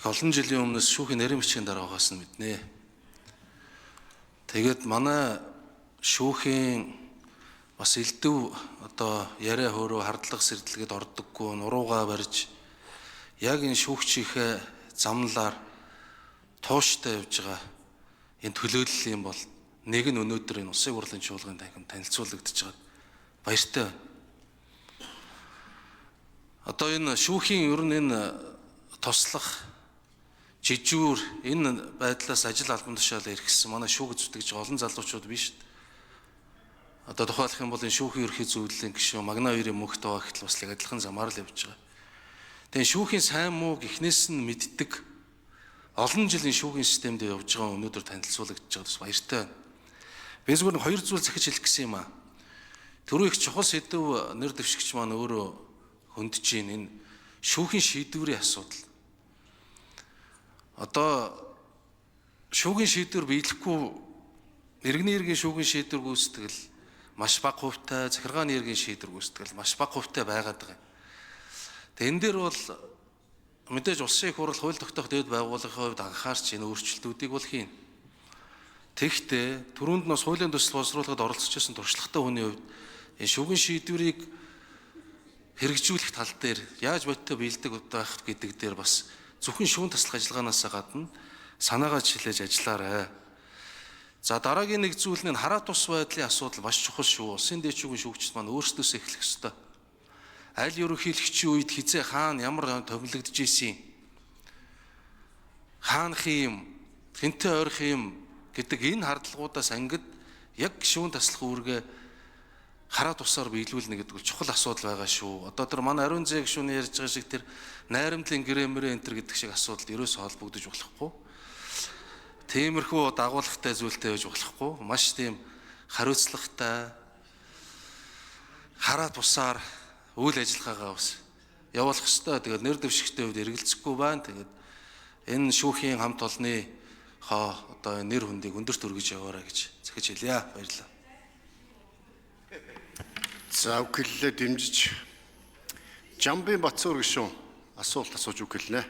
их олон жилийн өмнөөс шүүхийн нарийн бичгийн дараагаас нь мэднэ. Тэгээд манай шүүхийн бас элдв одоо яриа хөөрөө хардлага сэрдэлгээд ордоггүй нуруугаа барьж яг энэ шүүгчийнхээ замналаар тууштай явж байгаа энэ төлөөлөл юм бол нэг нь өнөөдөр энэ Улсын хурлын чуулганд танилцуулагдаж байгаа баяртай байна. Одоо энэ шүүхийн ер нь энэ тослох жижүүр энэ байдлаас ажил албан тушаал эргэсэн манай шүүг зүтгэж олон залуучууд биш. Одоо тухайлах юм бол энэ шүүхийн ерхий зөвлөлийн гишүүн Магна 2-ын мөнхт байгаа гэтэл бас л адилхан замаар л явж байгаа. Тэгээ шүүхийн сайн мууг эхнээс нь мэддэг олон жилийн шүүхийн системд явж байгаа өнөөдөр танилцуулагдаж байгаа бас баяртай байна. Би зүгээр хоёр зүйл захиж хэлэх гэсэн юм аа. Түрүү их чухал сэдв нэр дэвшигч маань өөрөө хөндөж ийн энэ шүүхийн шийдвэрийн асуудал. Одоо шүүхийн шийдвэр биелэхгүй иргэний иргэн шүүхийн шийдвэр гүйцэтгэл маш бага хувьтай, захиргааны иргэн шийдвэр гүйцэтгэл маш бага хувьтай байгаад байгаа. Тэгээ энэ дээр бол мэдээж улсын их хурл хууль тогтоох дэд байгууллагын хувьд анхаарч энэ өөрчлөлтүүдийг бол хийн. Тэгэхдээ түрүүнд нь хуулийн төсөл боловсруулахад оролцож байсан туршлагатай хүний хувьд энэ шүүхийн шийдвэрийг хэрэгжүүлэх тал дээр яаж бодиттой биелдэг байх гэдэг дээр бас зөвхөн шүүн таслах ажиллагаанаас гадна санаагаа чилээж ажиллаарай. За дараагийн нэг зүйл нь хараа тус байдлын асуудал маш чухал шүү. Улсын дэд шүүгийн шүүгчид маань өөрсдөөсөө эхлэх ёстой. Аль ерөнхийлөгчийн үед хизээ хаана ямар товлогдож ийсэн хаанхын юм хинтээ ойрох юм гэдэг энэ хардлагуудаас ангид яг шүүн таслах үүргээ хараа тусаар биелүүлнэ гэдэг нь чухал асуудал байгаа шүү. Одоо тэр манай ариун зээг гишүүний ярьж байгаа шиг тэр найрамдлын гэрэмэрэ энтер гэдэг шиг асуудал ерөөсөө холбогдож болохгүй. Тиймэрхүү дагуулгатай зүйлтэй байж болохгүй. Маш тийм хариуцлагатай хараа тусаар үйл ажиллагаагаа бас явуулах ёстой. Тэгээд нэр дэвшигчтэй үед эргэлзэхгүй байна. Тэгээд энэ шүүхийн хамт олонны одоо нэр хүндийг өндөрт өргөж яваарай гэж захиж хэлье. Баярлалаа. За үхэллээ дэмжиж Жамбын Батцуур гишүүн асуулт асууж үхэлнэ.